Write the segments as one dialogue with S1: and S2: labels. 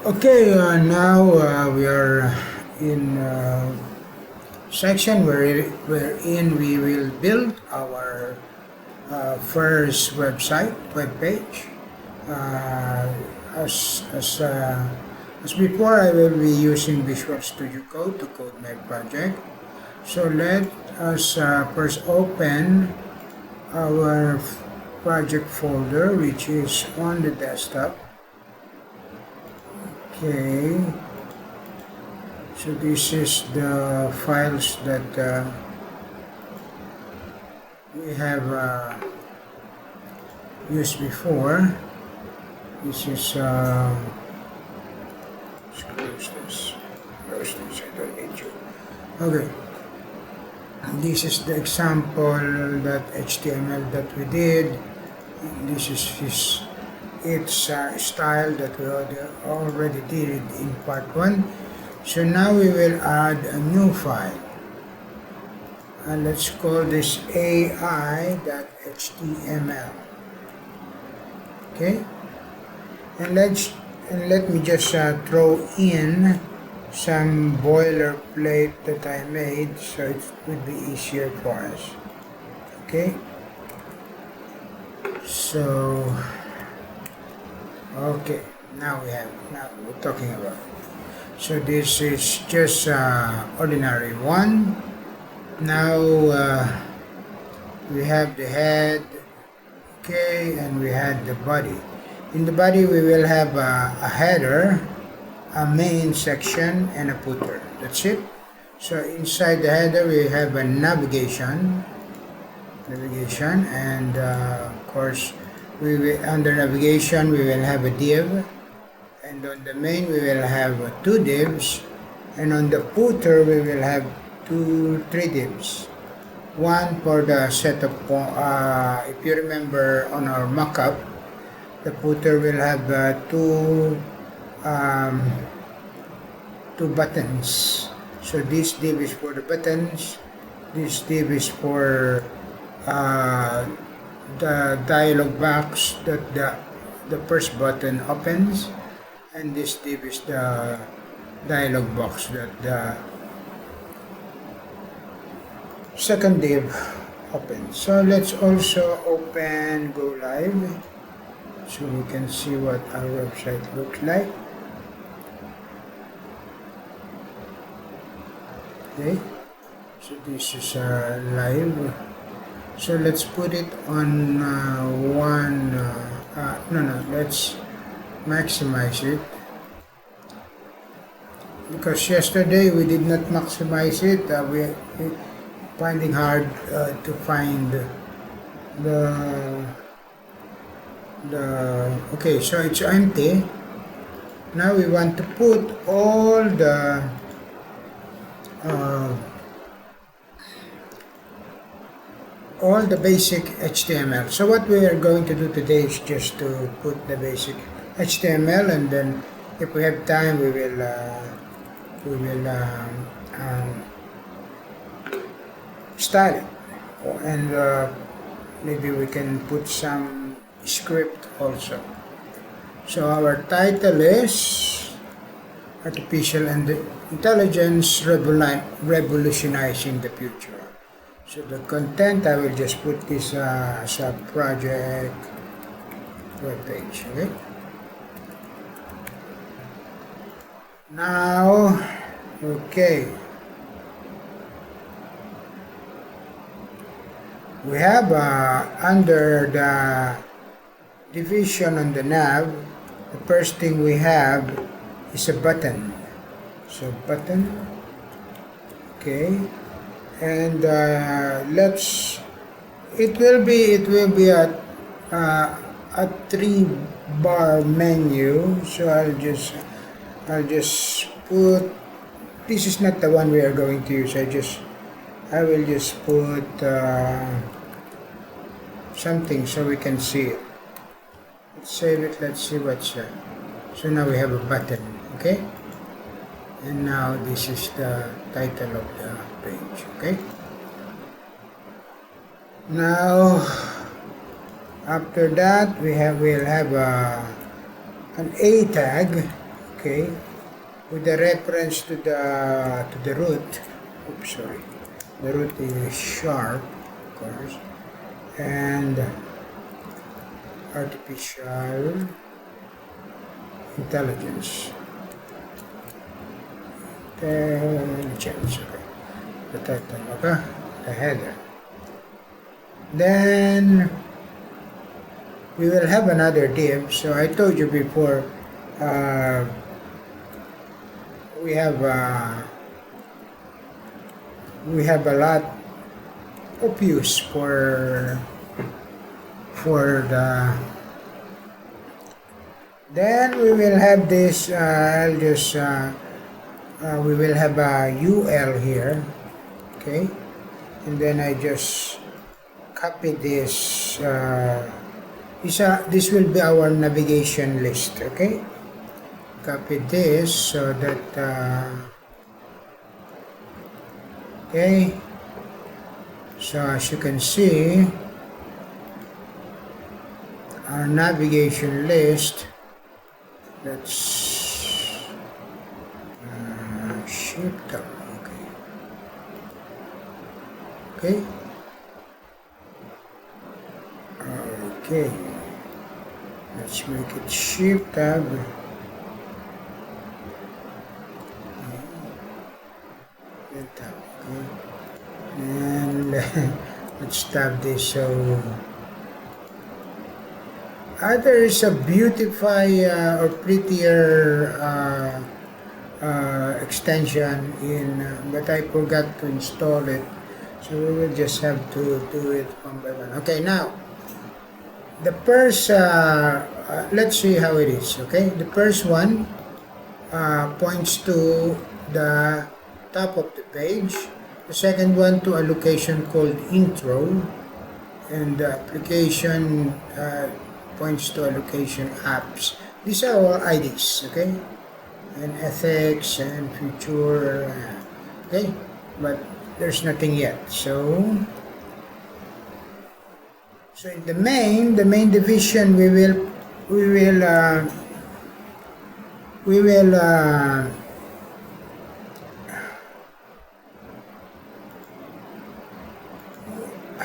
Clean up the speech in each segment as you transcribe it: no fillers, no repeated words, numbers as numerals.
S1: Okay, now we are in section wherein we will build our first web page. Uh, as before, I will be using Visual Studio Code to code my project. So let us first open our project folder, which is on the desktop. Okay, so this is the files that we have used before. This is let's close this. Close this. I don't need you. Okay, this is the example that HTML that we did. This is its style that we already did in part 1. So now we will add a new file, and let's call this ai.html. Okay, and let me just throw in some boilerplate that I made so it would be easier for us. Okay, so okay, now we're talking about it. So this is just ordinary one. Now we have the head, okay, and we had the body. In the body we will have a header, a main section, and a footer. That's it. So inside the header we have a navigation, and of course under navigation we will have a div, and on the main we will have 2 divs, and on the footer we will have 3 divs. One for the setup. If you remember on our mockup, the footer will have two buttons. So this div is for the buttons. This div is for the dialog box that the first button opens, and this div is the dialog box that the second div opens. So let's also open Go Live so we can see what our website looks like. Okay, so this is live. So let's put it on let's maximize it, because yesterday we did not maximize it. We finding hard to find the okay, so it's empty. Now we want to put all the basic HTML. So what we are going to do today is just to put the basic HTML, and then if we have time we will style it, and maybe we can put some script also. So our title is Artificial Intelligence Revolutionizing the Future. So the content, I will just put this as a project web page. Okay. Now, okay, we have under the division on the nav, the first thing we have is a button. So button, okay, and it will be a 3-bar menu. So I'll just put, this is not the one we are going to use. I will just put something so we can see it. Let's save it. Let's see what's there. So now we have a button, okay, and now this is the title of the page. Okay, now after that we'll have an A tag. Okay, with the reference to the root. Oops, sorry. The root is sharp, of course, and artificial intelligence. Intelligence. Okay. The title. Okay. The header. Then we will have another div. So I told you before, we have a lot of use for the. Then we will have this. I'll just we will have a UL here, okay, and then I just copy this. This will be our navigation list, okay. Copy this so that okay. So as you can see, our navigation list. Let's shift up. Okay. Okay. Let's make it shift tab. Okay. And let's tab this so there is a beautify or prettier extension in but I forgot to install it, so we will just have to do it one by one. Okay, now the first let's see how it is. Okay, the first one points to the top of the page, the second one to a location called intro, and the application points to a location apps. These are all IDs, okay, and ethics and future, okay, but there's nothing yet. So in the main division, we will I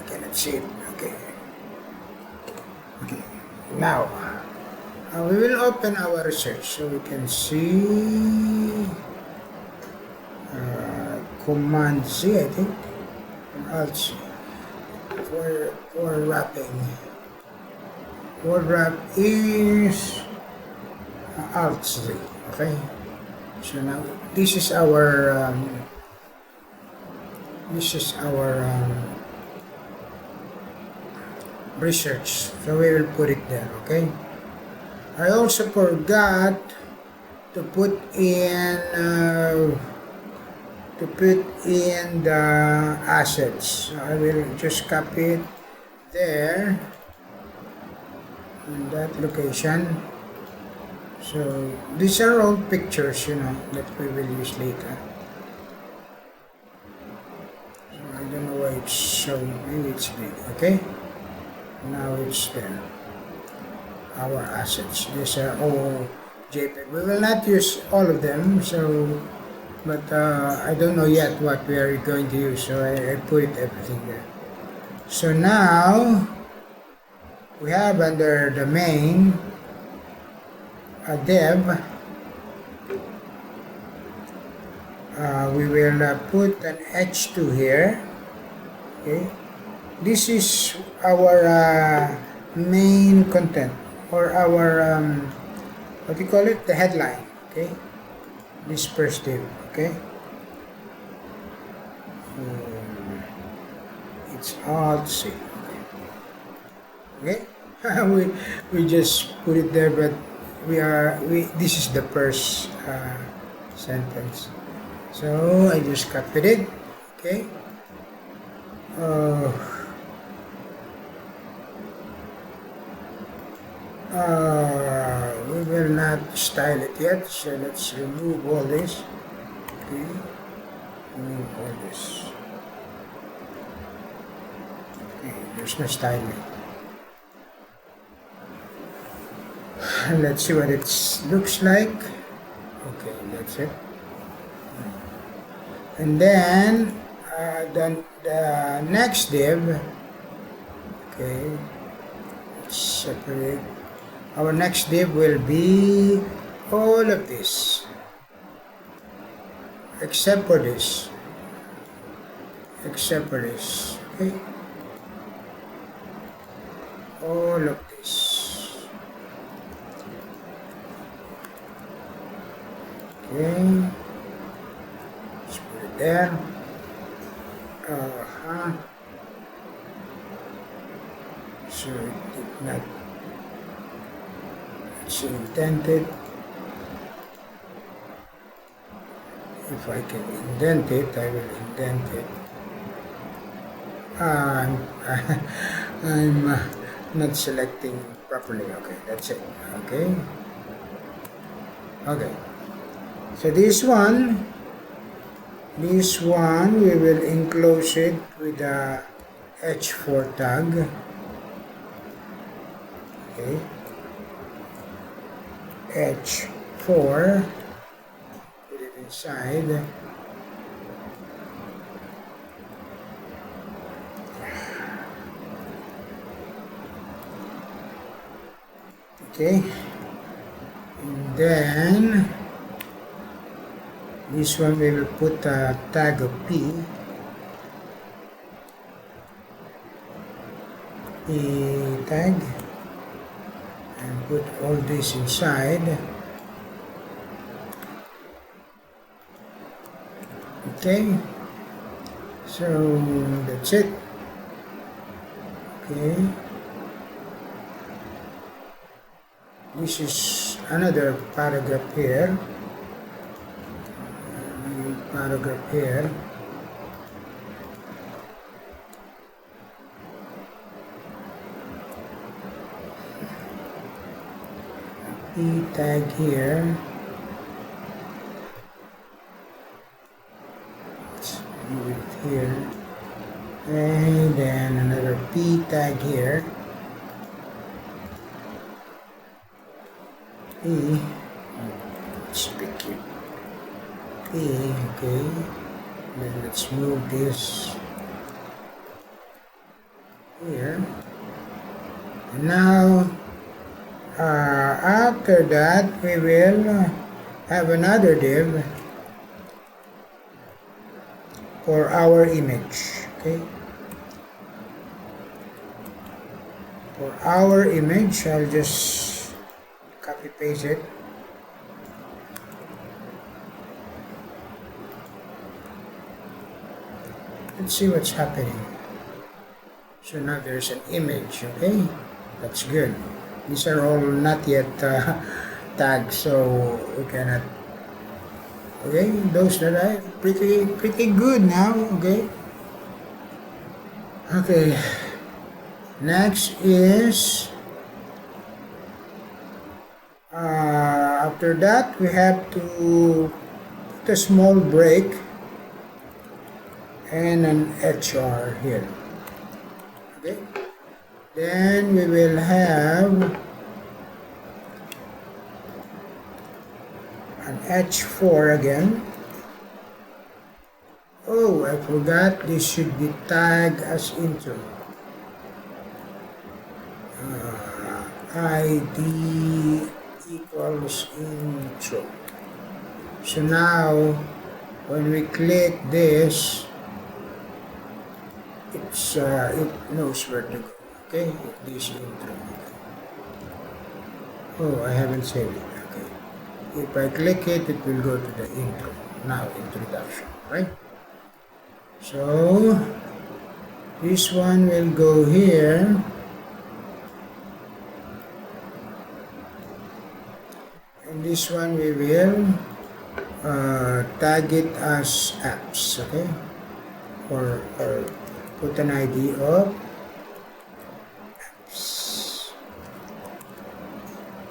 S1: cannot see it. Okay. Now we will open our research so we can see Command Z, I think, Alt Z for wrapping. Word wrap is Alt Z. Okay. So now this is our research, so we will put it there. Okay, I also forgot to put in the assets, so I will just copy it there in that location. So these are all pictures, that we will use later. So I don't know why it's showing. Maybe it's big. Okay, now it's there. Our assets. These are all JPEG. We will not use all of them, but I don't know yet what we are going to use, so I put everything there. So now we have under the main a dev. We will put an H2 here. Okay, this is our main content, or our what do you call it, the headline. Okay, this first div. Okay, it's Alt C. Okay, we just put it there, but this is the first sentence, so I just copied it. Okay, we will not style it yet, so let's remove all this. Okay, remove all this. Okay, there's no styling. Let's see what it looks like. Okay, that's it. And then the next div, okay, let's separate. Our next div will be all of this, except for this, okay, all of this, okay, let's put it there. So it did not, it's indented. If I can indent it, I will indent it. I'm not selecting properly. Okay, that's it. Okay. Okay. So this one we will enclose it with a H4 tag. Okay. H4. Put it inside. Okay, and then this one we will put a tag of P tag, and put all this inside. Okay, so that's it. Okay, this is another paragraph here. Paragraph here. P tag here. Let's move it here. And then another P tag here. P. Let's pick it. P, okay. Then let's move this here. And now, after that, we will have another div for our image. Okay. For our image, I'll just copy paste it. Let's see what's happening. So now there's an image, okay? That's good. These are all not yet tagged, so we cannot. Okay, those that are pretty good now, okay? Okay. Next is after that we have to put a small break and an HR here. Okay. Then we will have an H4 again. Oh, I forgot, this should be tagged as intro. ID equals intro. So now when we click this, it knows where to go. Okay, this intro. Oh, I haven't saved it. Okay, if I click it, it will go to the intro. Now introduction, right? So this one will go here. And this one we will tag it as apps, okay? Or put an ID of apps.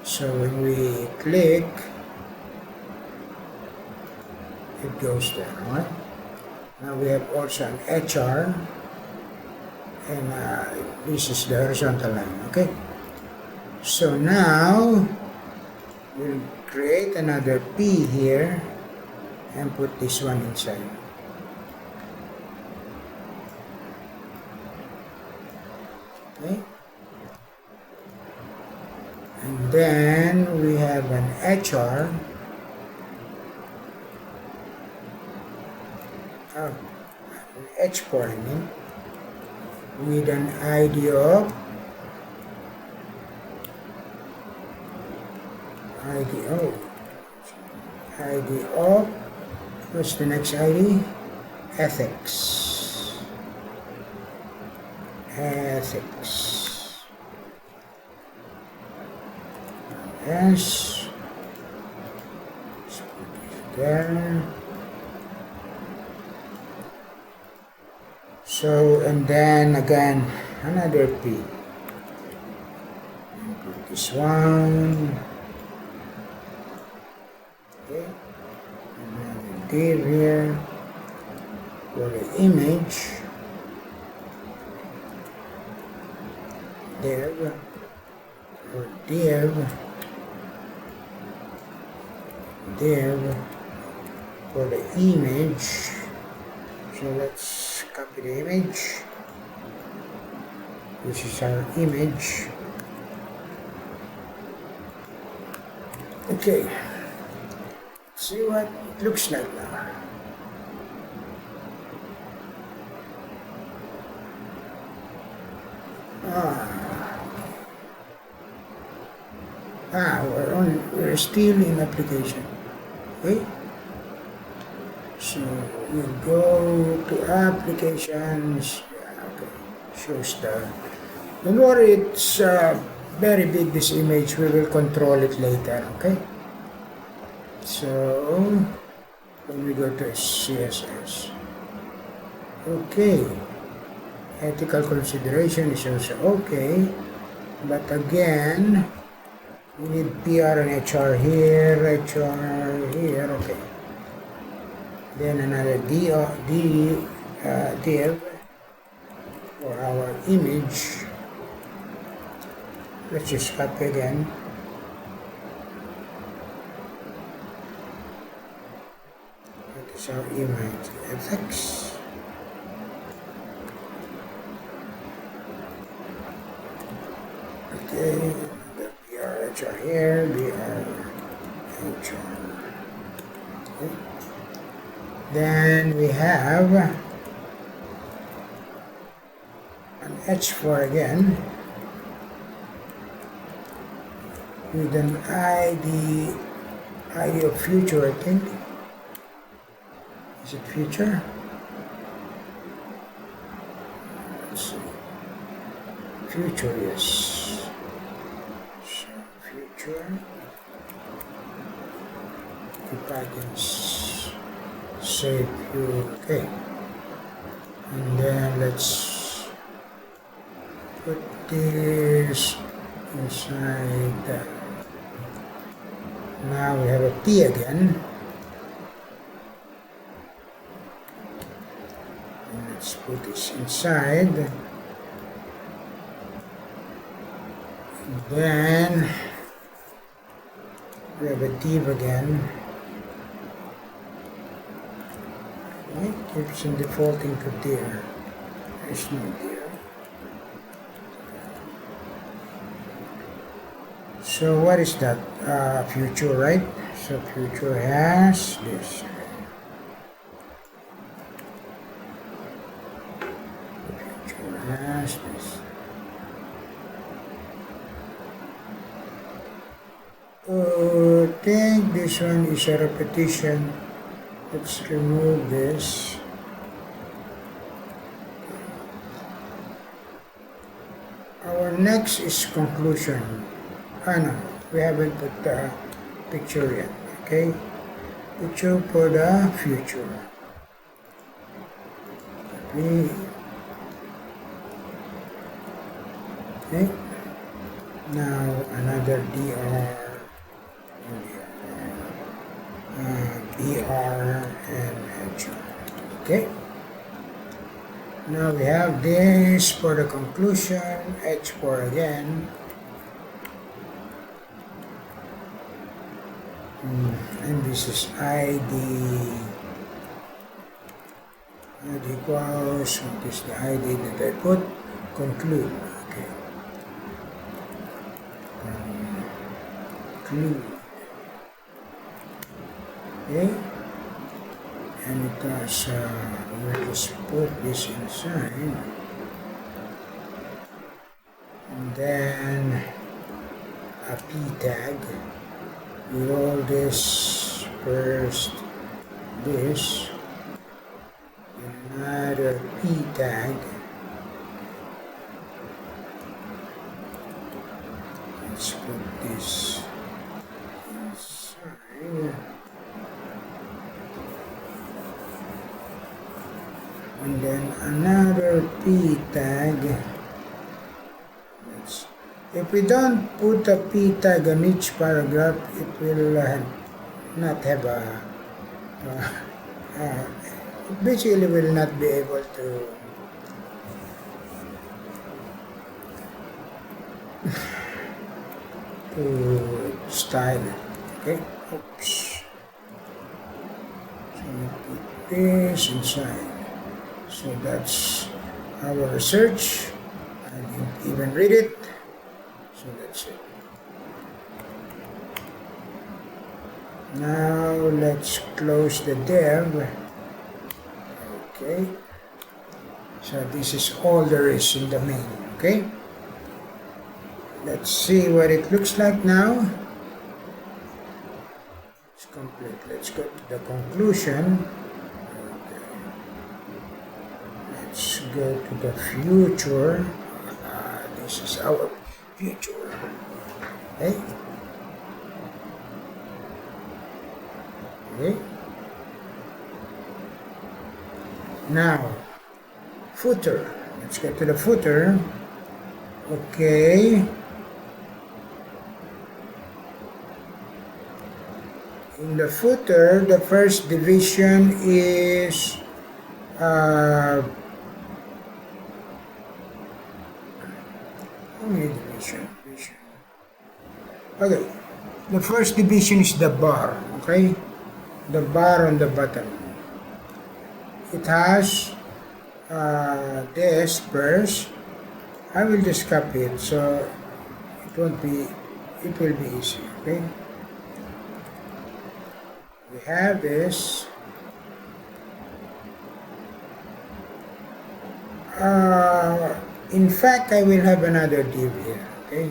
S1: So when we click, it goes there, right? Now we have also an HR, and this is the horizontal line, okay? So now another P here and put this one inside. Okay. And then we have an HR. Oh, an H4 I mean, with an ID of what's the next ID? Ethics. Yes. There. So, and then again, another P. And put this one. Okay. Another div here for the image. Div or div for the image. So let's copy the image. This is our image. Okay. See what it looks like now. We're still in application. Okay. So you go to applications. Yeah, okay. Shows the. Don't worry, it's very big. This image. We will control it later. Okay. So when we go to CSS. Okay. Ethical consideration is also okay. But again, we need PR and HR here, okay. Then another div for our image. Let's just copy again. That is our image effects. Okay. HR here, HR. Okay. Then we have an H4 again with an ID of future, I think. Is it future? Let's see. Future, yes. If I can save you, okay. And then let's put this inside that. Now we have a P again. And let's put this inside. And then we have a div again. It keeps on defaulting to dir. There's no dir. So what is that? Future, right? So future has this. Future has this. I think this one is a repetition. Let's remove this. Our next is conclusion. No, we haven't put the picture yet. Okay, picture for the future. Okay. Now another BR and HR. Okay. Now we have this for the conclusion, H4 again. And this is ID equals, what is the ID that I put? Conclude. Okay. Conclude. Okay. And it has, we'll just put this inside. And then a p tag. We roll this first, this, another p tag. Let's put this inside. And then another p tag. If we don't put a p tag on each paragraph, it will not have a, it basically will not be able to style it. Okay, oops. So we put this inside. So that's our research. I didn't even read it. So that's it. Now let's close the dev. Okay. So this is all there is in the main. Okay. Let's see what it looks like now. It's complete. Let's go to the conclusion. Okay. Let's go to the future. This is our future. Okay. Okay. Now, footer. Let's get to the footer. Okay. In the footer, the first division is how many division? Okay, the first division is the bar. Okay, the bar on the bottom. It has this first. I will just copy it so it will be easy. Okay, we have this. In fact, I will have another div here. Okay.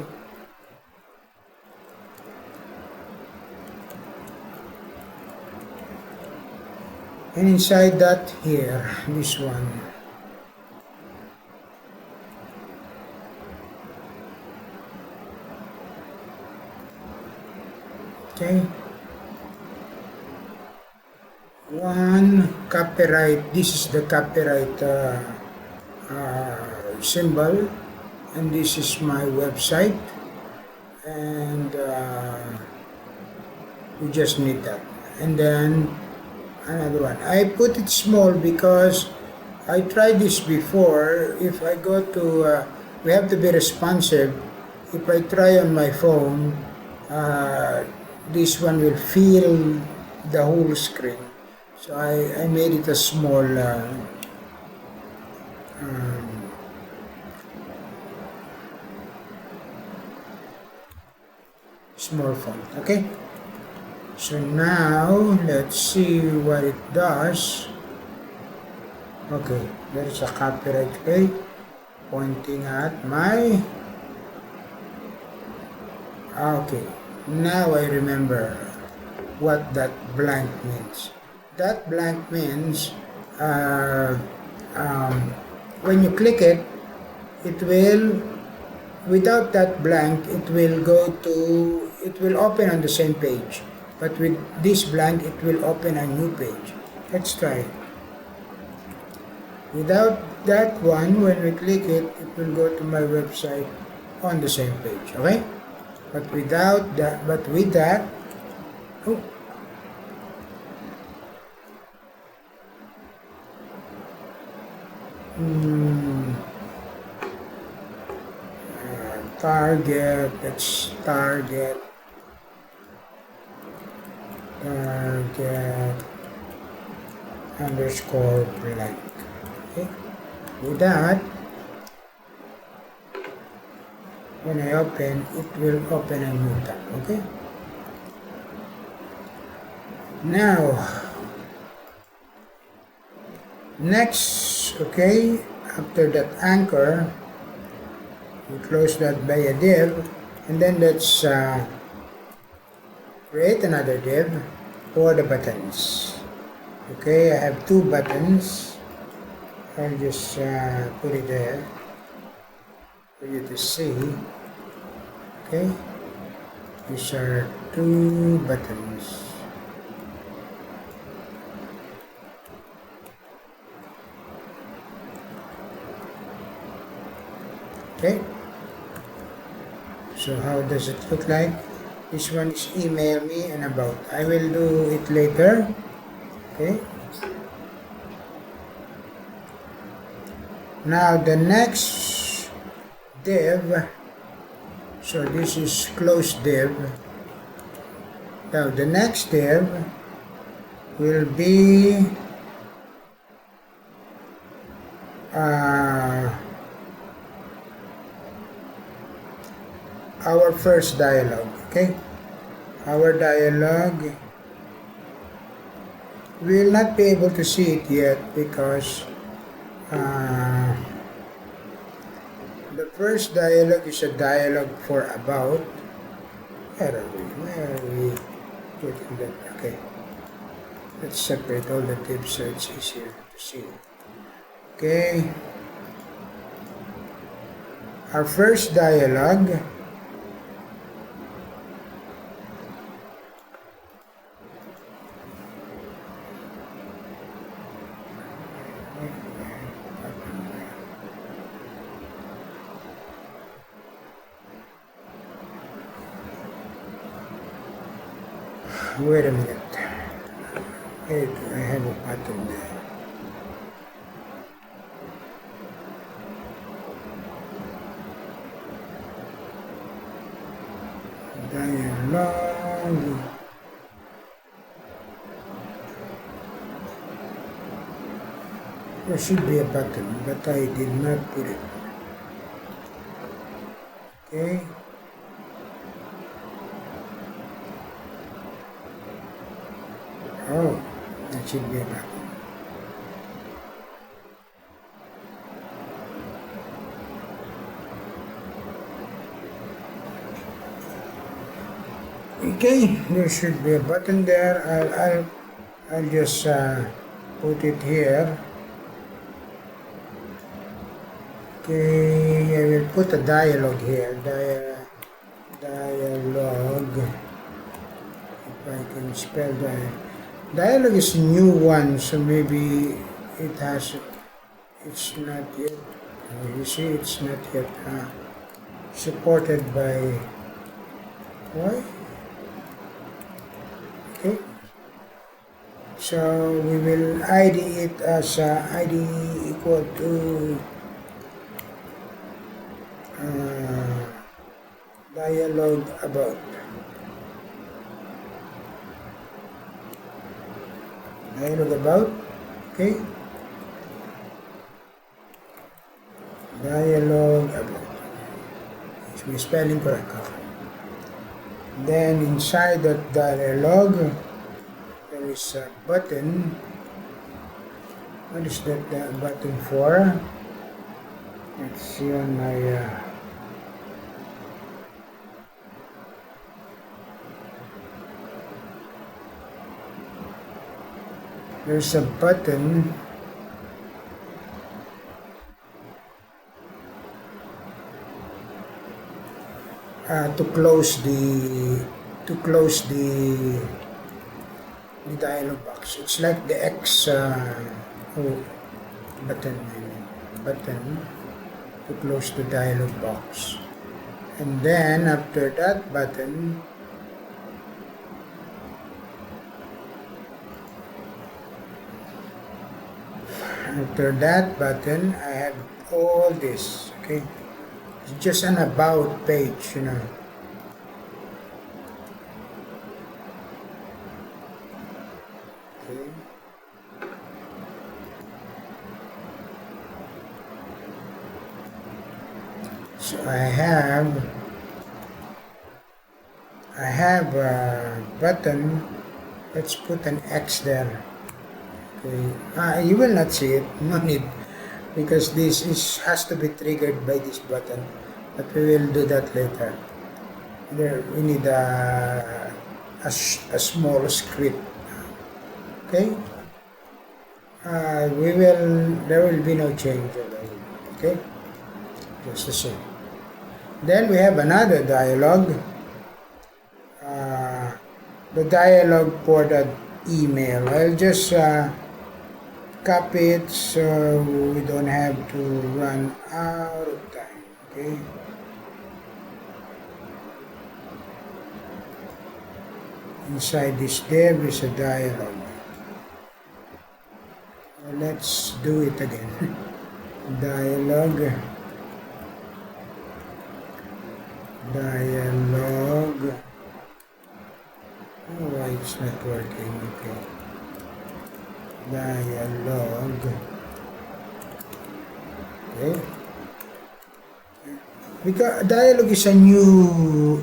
S1: And inside that here, this one. Okay. One copyright, this is the copyright symbol, and this is my website, and we just need that. And then another one. I put it small because I tried this before. If I go to, we have to be responsive. If I try on my phone, this one will fill the whole screen. So I made it a small small font. Okay. So now let's see what it does. Okay, there is a copyright page pointing at my. Okay, now I remember what that blank means. That blank means when you click it, it will, without that blank, it will open on the same page. But with this blank, it will open a new page. Let's try it. Without that one, when we click it, it will go to my website on the same page, okay? But without that, with that, oh. Target, that's target. target underscore blank. Okay, with that, when I open, it will open a new tab. Okay, now next, okay, after that anchor, we close that by a div, and then let's create another div for the buttons. Okay, I have two buttons. I'll just put it there for you to see. Okay, these are two buttons. Okay, so how does it look like? This one is email me and about. I will do it later. Okay, now the next div, so this is close div. Now the next div will be our first dialogue. Okay, our dialogue, we will not be able to see it yet because the first dialogue is a dialogue for about. Where are we putting that? Okay, let's separate all the divs so it's easier to see. Okay, our first dialogue wait a minute. Wait, I have a button there. Dialogue. There should be a button, but I did not put it. Okay. Oh, that should be a button. Okay, there should be a button there. I'll just put it here. Okay, I will put a dialogue here. Dialogue. If I can spell dialogue. Dialogue is a new one, so maybe it's not yet. You see, it's not yet supported by. Why? Okay. So we will ID it as ID equal to dialogue about. Dialogue about, okay? Dialogue about. It's my spelling correct. Then inside that dialogue, there is a button. What is that button for? Let's see on my there's a button to close the dialog box. It's like the X button to close the dialog box. And then after that button, I have all this, okay? It's just an about page, you know. Okay. So I have a button. Let's put an X there. Okay. You will not see it. No need, because this is has to be triggered by this button. But we will do that later. There we need a small script. Okay. There will be no change already. Okay. Just the same. Then we have another dialogue. The dialogue for the email. I'll just copy it so we don't have to run out of time. Okay. Inside this div is a dialogue. Let's do it again. Dialogue. Oh, why it's not working? Okay. Dialogue. Okay. Because dialogue is a new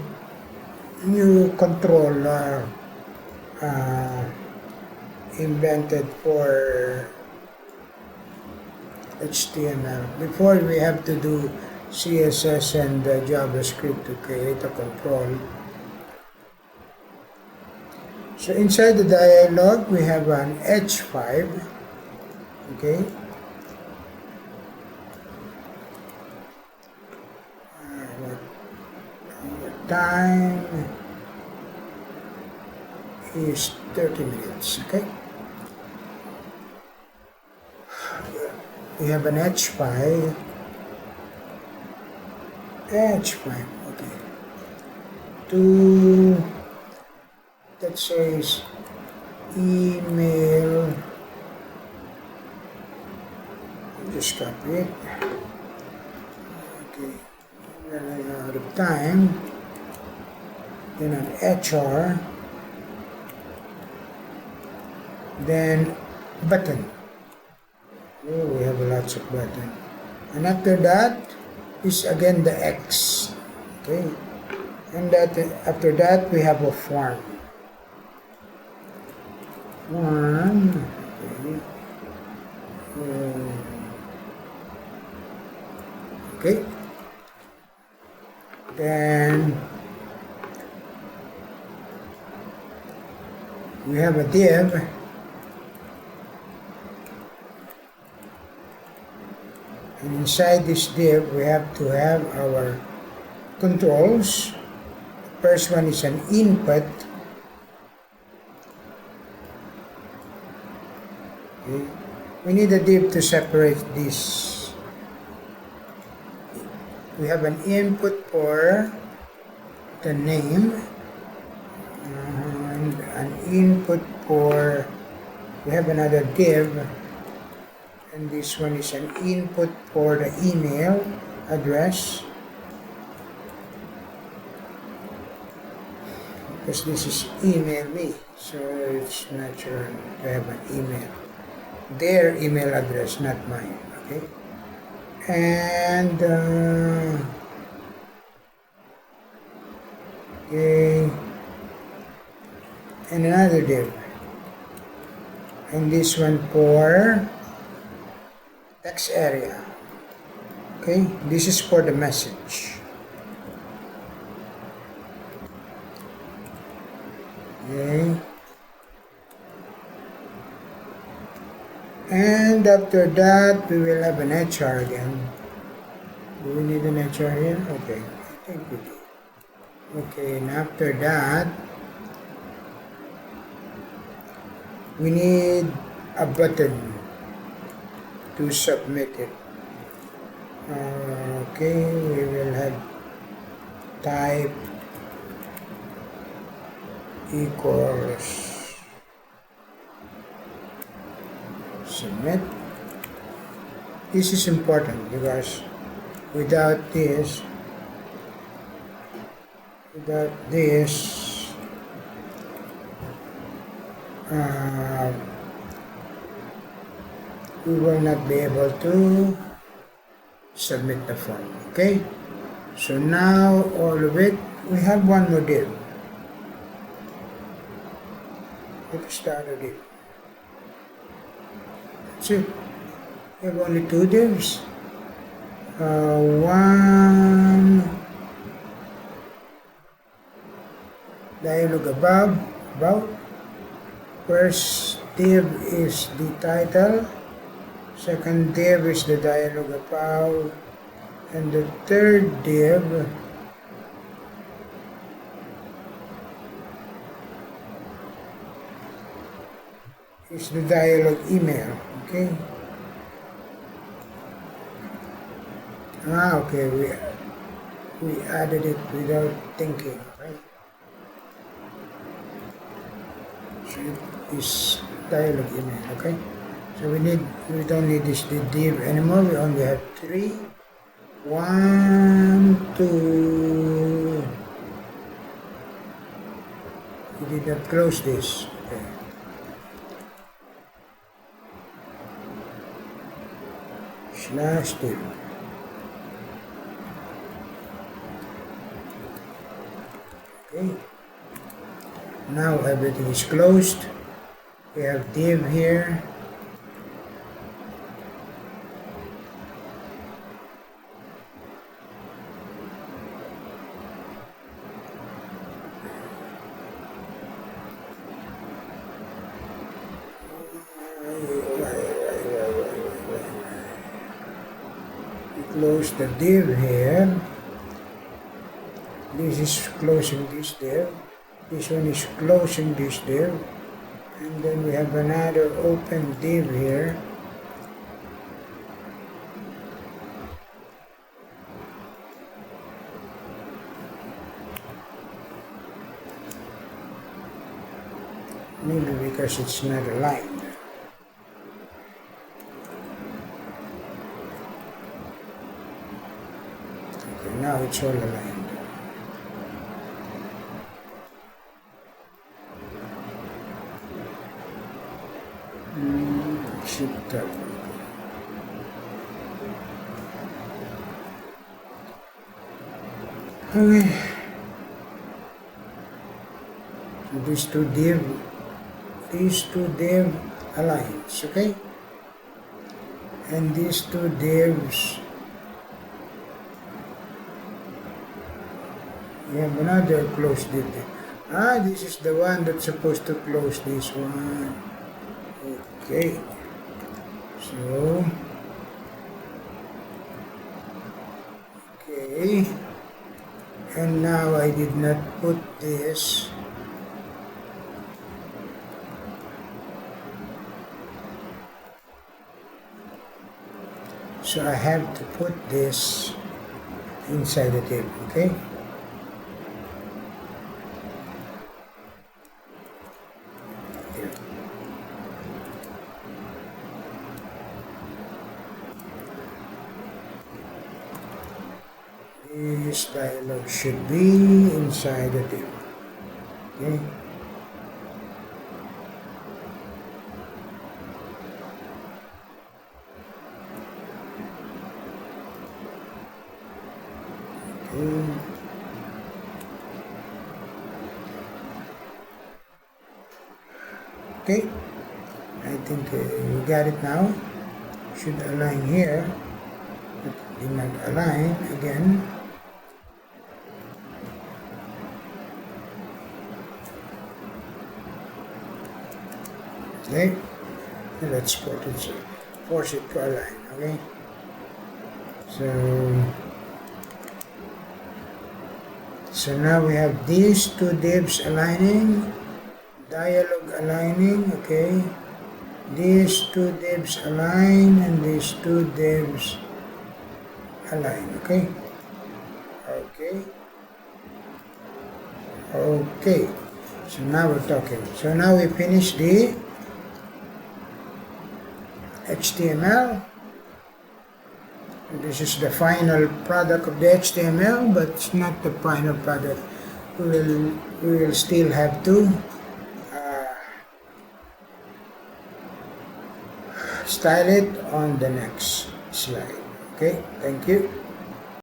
S1: controller invented for HTML. Before we have to do CSS and JavaScript to create a control. So inside the dialog we have an H5. Okay. Time is 30 minutes. Okay. We have an H5. Okay. That says email. Just copy it. Okay. Running out of time. Then an HR. Then button. Oh, we have lots of button. And after that is again the X. Okay. And after that we have a form. Okay. Then we have a div. And inside this div we have to have our controls. First one is an input. Okay. We need a div to separate this. We have an input for the name and an input for, we have another div, and this one is an input for the email address, because this is email me, so it's natural to have an email, their email address, not mine. Okay. And okay, and another div, and this one for text area. Okay, this is for the message. Okay. And after that, we will have an HR again. Do we need an HR here? Okay, I think we do. Okay, and after that, we need a button to submit it. Okay, we will have type equals submit. This is important because without this uh, we will not be able to submit the form. Okay, so now all of it, we have one more div. Let's start a div. That's it. We have only two divs. One dialog about. First div is the title. Second div is the dialog about. And the third div is the dialog email. Okay. Okay, we added it without thinking, right? So it is dialog email, okay? So we don't need this div anymore. We only have three. 1, 2. We did not close this. Okay. Slash div. Okay. Now everything is closed. We have div here. Close the div here. This is closing this div. This one is closing this div. And then we have another open div here. Maybe because it's not aligned. Now it's all aligned. Shift up. Okay. So these two div aligns, okay? And these two divs, we have another close div. This is the one that's supposed to close this one. Okay. So, okay. And now I did not put this. So I have to put this inside the div, okay? This dialog should be inside the div. Okay. Okay. I think we got it now. Should align here. But did not align again. Okay, let's force it to align, okay? So now we have these two divs aligning, dialog aligning, okay? These two divs align and these two divs align, okay? Okay, so now we're talking. So now we finish the HTML. This is the final product of the HTML, but it's not the final product. We will still have to style it on the next slide. Okay, thank you.